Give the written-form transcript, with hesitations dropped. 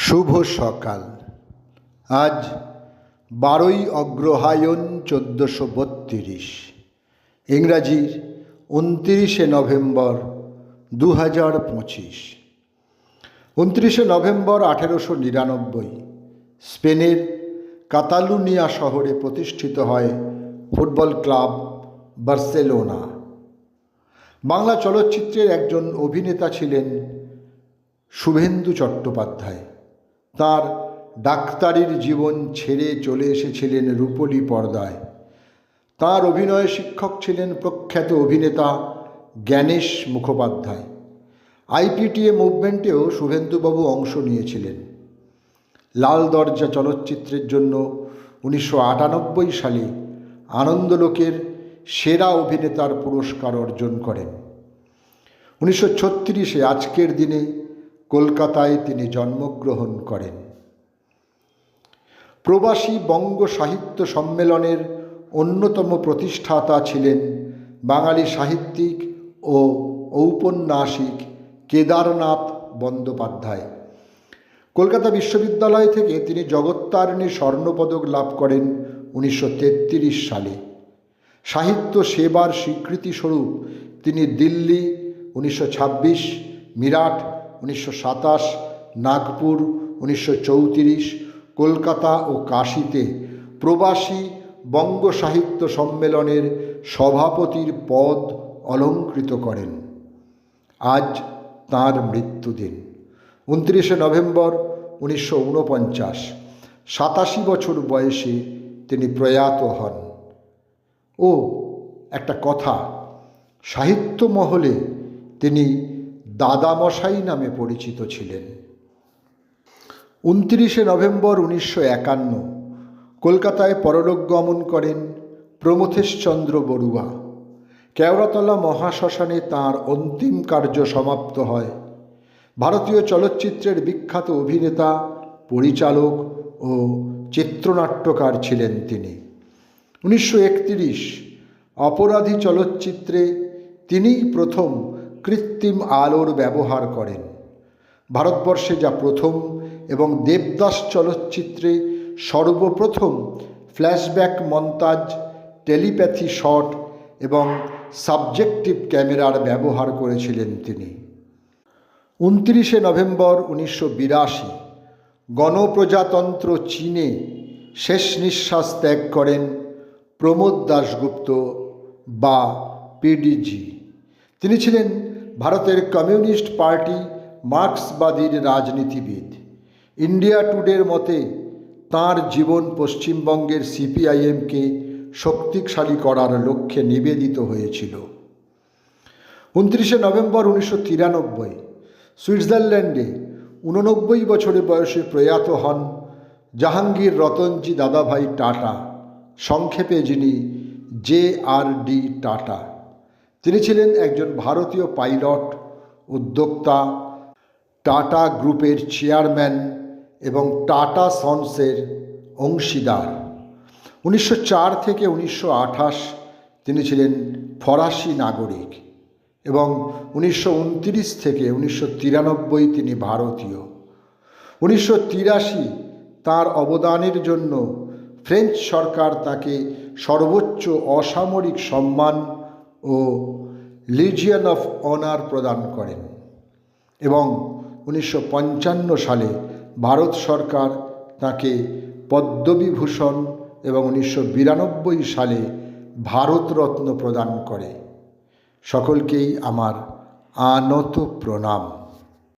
শুভ সকাল। আজ 12ই অগ্রহায়ণ 1432, ইংরাজির 29শে November 2025। 29শে November 1899 স্পেনের কাতালুনিয়া শহরে প্রতিষ্ঠিত হয় ফুটবল ক্লাব বার্সেলোনা। বাংলা চলচ্চিত্রের একজন অভিনেতা ছিলেন শুভেন্দু চট্টোপাধ্যায়। তাঁর ডাক্তারির জীবন ছেড়ে চলে এসেছিলেন রূপলী পর্দায়। তাঁর অভিনয় শিক্ষক ছিলেন প্রখ্যাত অভিনেতা জ্ঞানেশ মুখোপাধ্যায়। আইপিটিএ মুভমেন্টেও শুভেন্দুবাবু অংশ নিয়েছিলেন। লাল দরজা চলচ্চিত্রের জন্য 1998 সালে আনন্দলোকের সেরা অভিনেতার পুরস্কার অর্জন করেন। 1936 আজকের দিনে কলকাতায় তিনি জন্মগ্রহণ করেন। প্রবাসী বঙ্গ সাহিত্য সম্মেলনের অন্যতম প্রতিষ্ঠাতা ছিলেন বাঙালি সাহিত্যিক ও ঔপন্যাসিক কেদারনাথ বন্দ্যোপাধ্যায়। কলকাতা বিশ্ববিদ্যালয় থেকে তিনি জগত্তারিণী স্বর্ণপদক লাভ করেন 1933 সালে। সাহিত্য সেবার স্বীকৃতিস্বরূপ তিনি দিল্লি 1926, মিরাট 1927, নাগপুর 1934, কলকাতা ও কাশীতে প্রবাসী বঙ্গ সাহিত্য সম্মেলনের সভাপতির পদ অলঙ্কৃত করেন। আজ তাঁর মৃত্যুদিন 29শে নভেম্বর 1949। 87 বছর বয়সে তিনি প্রয়াত হন। ও একটা কথা, সাহিত্য মহলে তিনি দাদামশাই নামে পরিচিত ছিলেন। 29শে নভেম্বর 1951 কলকাতায় পরলোক গমন করেন প্রমথেশচন্দ্র বড়ুয়া। কেওড়াতলা মহাশ্মশানে তাঁর অন্তিম কার্য সমাপ্ত হয়। ভারতীয় চলচ্চিত্রের বিখ্যাত অভিনেতা, পরিচালক ও চিত্রনাট্যকার ছিলেন তিনি। 1931 অপরাধী চলচ্চিত্রে তিনিই প্রথম কৃত্রিম আলোর ব্যবহার করেন। ভারতবর্ষে যা প্রথম এবং দেবদাস চলচ্চিত্রে সর্বপ্রথম ফ্ল্যাশব্যাক মন্তাজ, টেলিপ্যাথি শট এবং সাবজেক্টিভ ক্যামেরার ব্যবহার করেছিলেন তিনি। 29শে নভেম্বর 1982 গণপ্রজাতন্ত্র চীনে শেষ নিঃশ্বাস ত্যাগ করেন প্রমোদ দাশগুপ্ত বা পিডিজি। তিনি ছিলেন ভারতের কমিউনিস্ট পার্টি মার্ক্সবাদীর রাজনীতিবিদ। ইন্ডিয়া টুডের মতে তাঁর জীবন পশ্চিমবঙ্গের সিপিআইএমকে শক্তিশালী করার লক্ষ্যে নিবেদিত হয়েছিল। 29শে নভেম্বর 1993 সুইজারল্যান্ডে 89 বছরের বয়সে প্রয়াত হন জাহাঙ্গীর রতনজি দাদাভাই টাটা, সংক্ষেপে যিনি JRD টাটা। তিনি ছিলেন একজন ভারতীয় পাইলট, উদ্যোক্তা, টাটা গ্রুপের চেয়ারম্যান এবং টাটা সন্সের অংশীদার। 1904 থেকে 1928 তিনি ছিলেন ফরাসি নাগরিক এবং 1929 থেকে 1993 তিনি ভারতীয়। 1983 তাঁর অবদানের জন্য ফ্রেঞ্চ সরকার তাকে সর্বোচ্চ অসামরিক সম্মান ও লিজিয়ন অফ অনার প্রদান করেন এবং 1955 সালে ভারত সরকার তাকে পদ্মবিভূষণ এবং 1992 সালে ভারতরত্ন প্রদান করে। সকলকেই আমার আনত প্রণাম।